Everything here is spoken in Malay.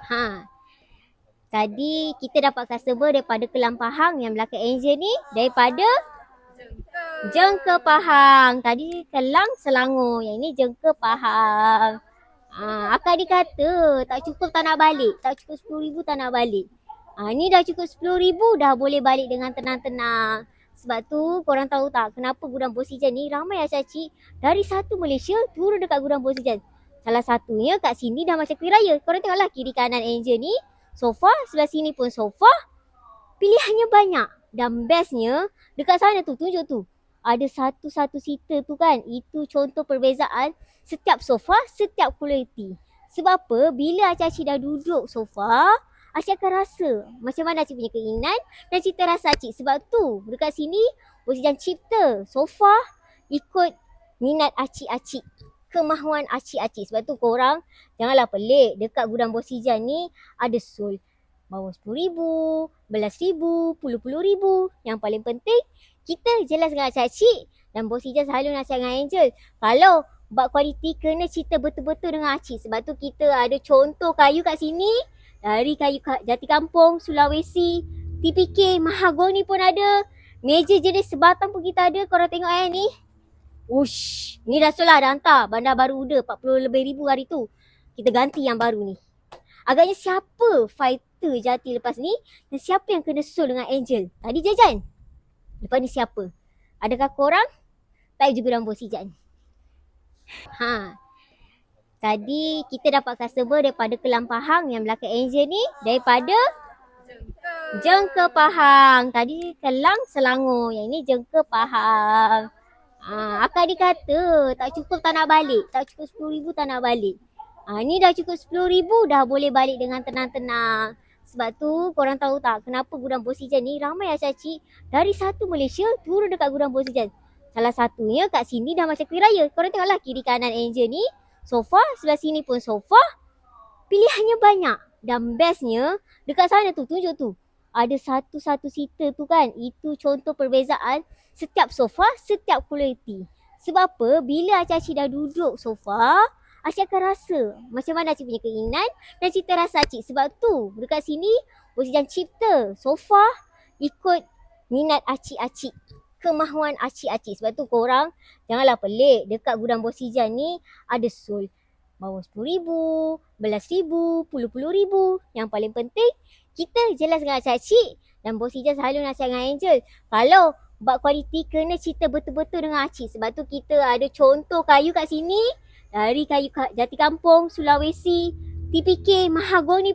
Ha, tadi kita dapat customer daripada Kelang Pahang, yang belakang Angel ni daripada Jengke Pahang. Tadi Kelang Selangor, yang ini Jengke Pahang. Akak dia kata tak cukup tak nak balik, tak cukup 10,000 tak nak balik. Ni dah cukup 10,000 dah boleh balik dengan tenang-tenang. Sebab tu korang tahu tak kenapa Gudang Bosijan ni ramai acak-acik dari satu Malaysia turun dekat Gudang Bosijan. Salah satunya kat sini dah macam kuih raya. Korang tengoklah kiri kanan Angel ni, sofa, sebelah sini pun sofa. Pilihannya banyak. Dan bestnya dekat sana tu, tunjuk tu. Ada satu seater tu kan. Itu contoh perbezaan setiap sofa, setiap kualiti. Sebab apa? Bila acik-acik dah duduk sofa, acik akan rasa macam mana acik punya keinginan dan cita rasa acik. Sebab tu dekat sini Bosijan cipta sofa ikut minat acik-acik, kemahuan acik-acik. Sebab tu korang janganlah pelik. Dekat Gudang Bosijan ni ada Sol bawah 10,000, 11,000, 10,000. Yang paling penting, kita jelas dengan acik-acik. Dan Bosijan selalu nasihat dengan Angel, kalau buat kualiti kena cerita betul-betul dengan acik. Sebab tu kita ada contoh kayu kat sini. Dari kayu jati kampung, Sulawesi, TPK, mahagoni pun ada. Meja jenis sebatang pun kita ada. Korang tengok ni. Ush, ni dah Sol lah, dah hantar. Bandar Baru Uda, 40 lebih ribu hari tu. Kita ganti yang baru ni. Agaknya siapa fighter jati lepas ni dan siapa yang kena Sol dengan Angel? Tadi Jajan. Lepas ni siapa? Adakah korang tak juga dalam Bosijan? Tadi kita dapat customer daripada Kelang Pahang, yang belakang Angel ni daripada Jengke Pahang. Tadi Kelang Selangor, yang ini Jengke Pahang. Akak dia kata tak cukup tak nak balik, tak cukup 10,000 tak nak balik. Ni dah cukup 10,000 dah boleh balik dengan tenang-tenang. Sebab tu korang tahu tak kenapa Gudang Bosijan ni ramai acak-acik dari satu Malaysia turun dekat Gudang Bosijan. Salah satunya kat sini dah macam kuih raya. Korang tengoklah kiri kanan Angel ni, sofa, sebelah sini pun sofa. Pilihannya banyak. Dan bestnya dekat sana tu, tunjuk tu. Ada satu seater tu kan. Itu contoh perbezaan setiap sofa, setiap kualiti. Sebab apa? Bila acak-acik dah duduk sofa, acik akan rasa macam mana acik punya keinginan dan cita rasa acik. Sebab tu dekat sini Bosijan cipta sofa ikut minat acik-acik, kemahuan acik-acik. Sebab tu korang janganlah pelik. Dekat Gudang Bosijan ni ada Sol bawah 10,000, 11,000, 10,000. Yang paling penting, kita jelas dengan acik-acik. Dan Bosijan selalu nasihat dengan Angel, kalau buat kualiti kena cerita betul-betul dengan acik. Sebab tu kita ada contoh kayu kat sini. Dari kayu jati kampung, Sulawesi, TPK, mahagoni